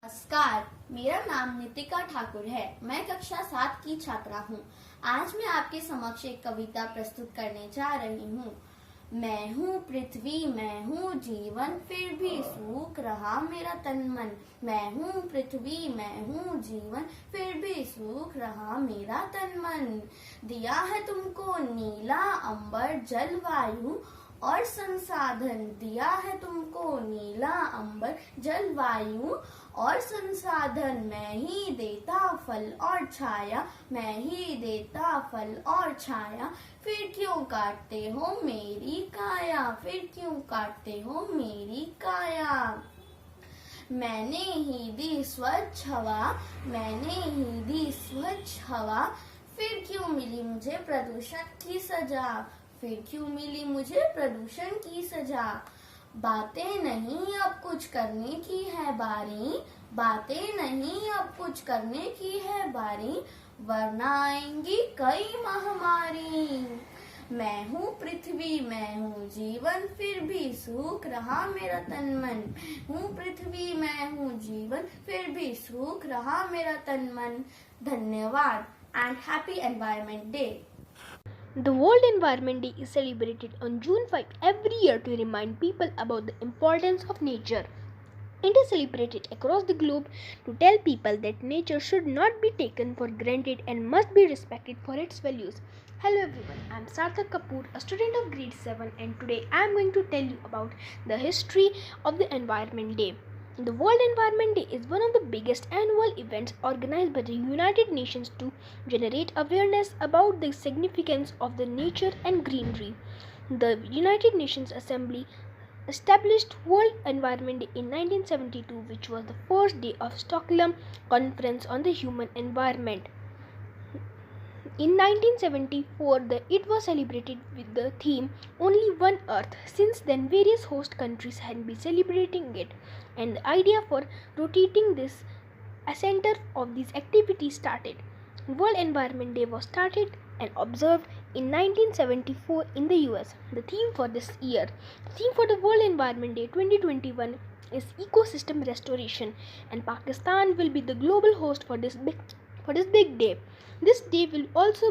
नमस्कार, मेरा नाम नितिका ठाकुर है। मैं कक्षा 7 की छात्रा हूँ। आज मैं आपके समक्ष एक कविता प्रस्तुत करने जा रही हूँ। मैं हूँ पृथ्वी, मैं हूँ जीवन, फिर भी सूख रहा मेरा तन मन। मैं हूँ पृथ्वी, मैं हूँ जीवन, फिर भी सूख रहा मेरा तन मन। दिया है तुमको नीला अंबर, जल वायु और संसाधन। दिया है तुमको नीला अंबर, जल वायु और संसाधन। मैं ही देता फल और छाया, मैं ही देता फल और छाया। फिर क्यों काटते हो मेरी काया, फिर क्यों काटते हो मेरी काया। मैंने ही दी स्वच्छ हवा, मैंने ही दी स्वच्छ हवा। फिर क्यों मिली मुझे प्रदूषण की सजा, फिर क्यों मिली मुझे प्रदूषण की सजा। बातें नहीं अब कुछ करने की है बारी, बातें नहीं अब कुछ करने की है बारी, वरना आएंगी कई महामारी। मैं हूँ पृथ्वी, मैं हूँ जीवन, फिर भी सूख रहा मेरा तन मन। हूँ पृथ्वी, मैं हूँ जीवन, फिर भी सूख रहा मेरा तन मन। धन्यवाद and happy Environment Day. The World Environment Day is celebrated on June 5 every year to remind people about the importance of nature. It is celebrated across the globe to tell people that nature should not be taken for granted and must be respected for its values. Hello everyone, I am Sarthak Kapoor, a student of grade 7, and today I am going to tell you about the history of the Environment Day. The World Environment Day is one of the biggest annual events organized by the United Nations to generate awareness about the significance of the nature and greenery. The United Nations Assembly established World Environment Day in 1972, which was the first day of Stockholm Conference on the Human Environment. In 1974, it was celebrated with the theme Only One Earth. Since then, various host countries had been celebrating it, and the idea for rotating this a center of these activities started. World Environment Day was started and observed in 1974 in the US. The theme for this year, theme for the World Environment Day 2021 is ecosystem restoration, and Pakistan will be the global host for this big day. This day will also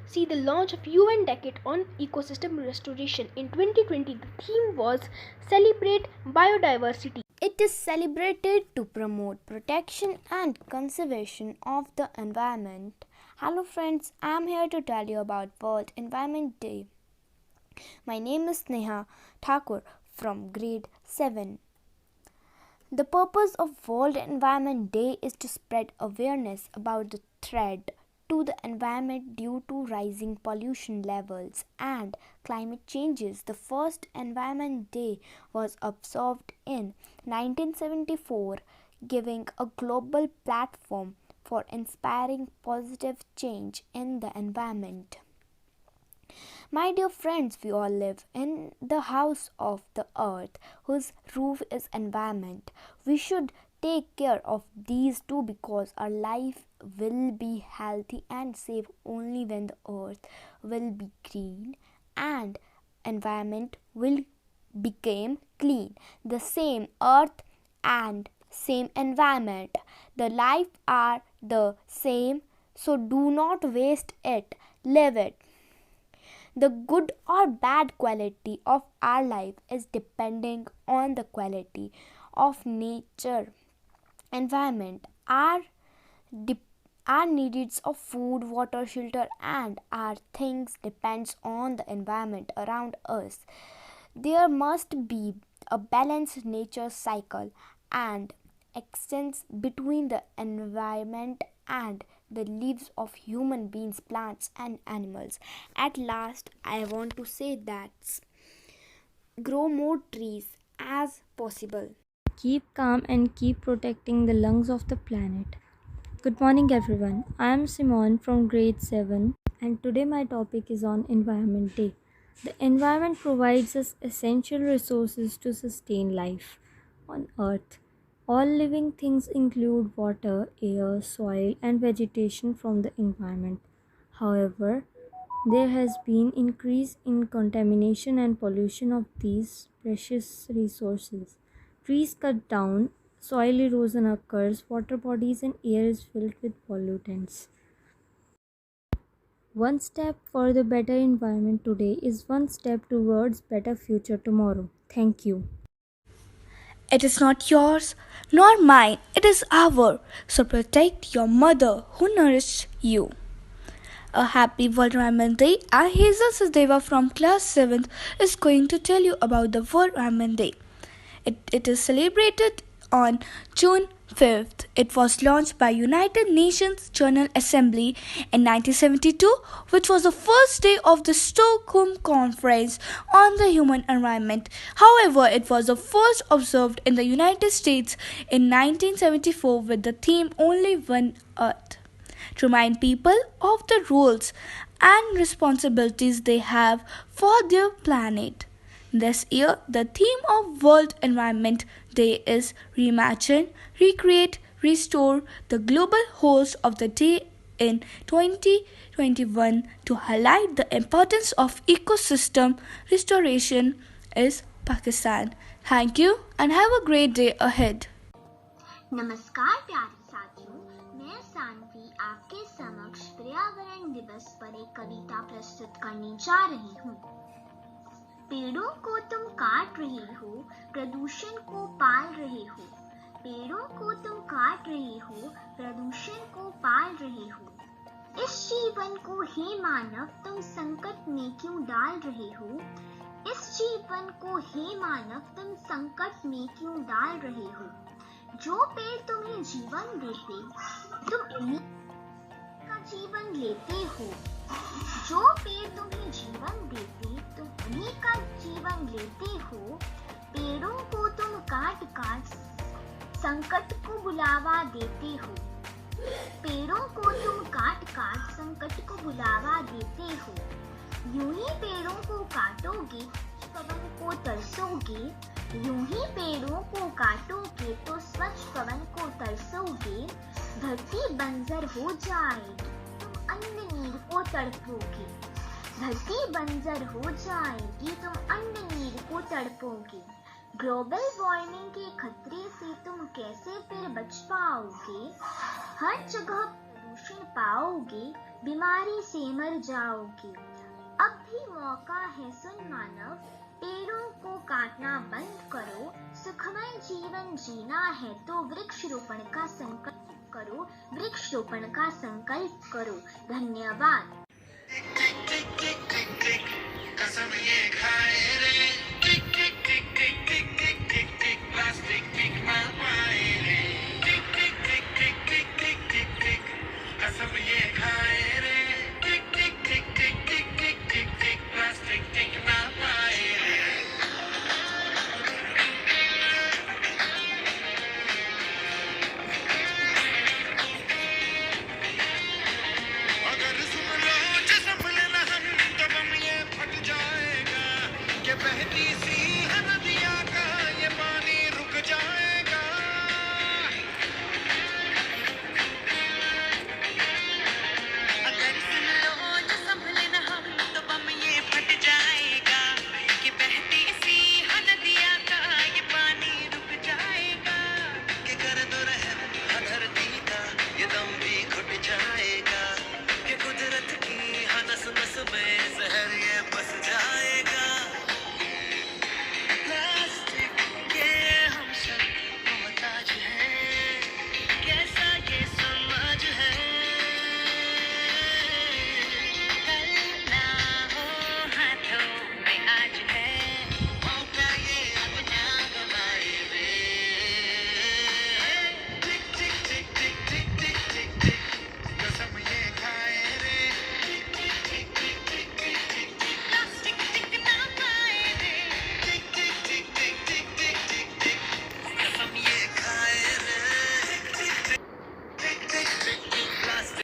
see the launch of UN Decade on Ecosystem Restoration. In 2020, the theme was Celebrate Biodiversity. It is celebrated to promote protection and conservation of the environment. Hello friends, I am here to tell you about World Environment Day. My name is Neha Thakur from grade 7. The purpose of World Environment Day is to spread awareness about the threat to the environment due to rising pollution levels and climate changes. The first Environment Day was observed in 1974, giving a global platform for inspiring positive change in the environment. My dear friends, we all live in the house of the earth, whose roof is environment. We should take care of these two because our life will be healthy and safe only when the earth will be green and environment will become clean. The same earth and same environment. The life are the same, so do not waste it. Live it. The good or bad quality of our life is depending on the quality of nature, environment, our needs of food, water, shelter, and our things depends on the environment around us. There must be a balanced nature cycle and extends between the environment and the lives of human beings, plants, and animals. At last, I want to say that grow more trees as possible. Keep calm and keep protecting the lungs of the planet. Good morning, everyone. I am Simon from grade 7, and today my topic is on Environment Day. The environment provides us essential resources to sustain life on Earth. All living things include water, air, soil, and vegetation from the environment. However, there has been increase in contamination and pollution of these precious resources. Trees cut down, soil erosion occurs, water bodies and air is filled with pollutants. One step for the better environment today is one step towards better future tomorrow. Thank you. It is not yours nor mine, it is our. So protect your mother who nourished you. A happy World Environment Day. I, Hazel Sachdeva from class 7th, is going to tell you about the World Environment Day. It is celebrated on June 5th. It was launched by United Nations General Assembly in 1972, which was the first day of the Stockholm Conference on the Human Environment. However, it was the first observed in the United States in 1974 with the theme Only One Earth, to remind people of the roles and responsibilities they have for their planet. This year, the theme of World Environment Day is Reimagine, Recreate, Restore. The global host of the day in 2021 to highlight the importance of ecosystem restoration is Pakistan. Thank you and have a great day ahead. नमस्कार प्यारे साथियों, मैं सानवी आपके समक्ष पर्यावरण दिवस पर एक कविता प्रस्तुत करने जा रही हूँ। पेड़ों को तुम काट रहे हो, प्रदूषण को पाल रहे हो। पेड़ों को तुम काट रहे हो, प्रदूषण को पाल रहे हो। इस जीवन को हे मानव तुम संकट में क्यों डाल रहे हो? इस जीवन को हे मानव तुम संकट में क्यों डाल रहे हो? जो पेड़ तुम्हें जीवन देते, तुम उन्हीं का जीवन लेते हो। जो पेड़ तुम्हें जीवन देते, तुम उन्हीं का जीवन लेते हो। पेड़ों को तुम काट काट संकट को बुलावा देते हो। पेड़ों को तुम काट काट संकट को बुलावा देते हो। यूं ही पेड़ों को काटोगे, पवन को तरसोगे। यूं ही पेड़ों को काटोगे तो स्वच्छ पवन को तरसोगे। धरती बंजर हो जाएगी, तुम अन्न नीर को तड़पोगे। धरती बंजर हो जाएगी, तुम अन्न नीर को तड़पोगे। ग्लोबल वार्मिंग के खतरे से तुम कैसे फिर बच पाओगे? हर जगह प्रदूषण पाओगे, बीमारी से मर जाओगे। अब भी मौका है सुन मानव, पेड़ों को काटना बंद करो। सुखमय जीवन जीना है तो वृक्ष रोपण का संकल्प करो। वृक्ष रोपण का संकल्प करो। धन्यवाद। कसम ये खाए रे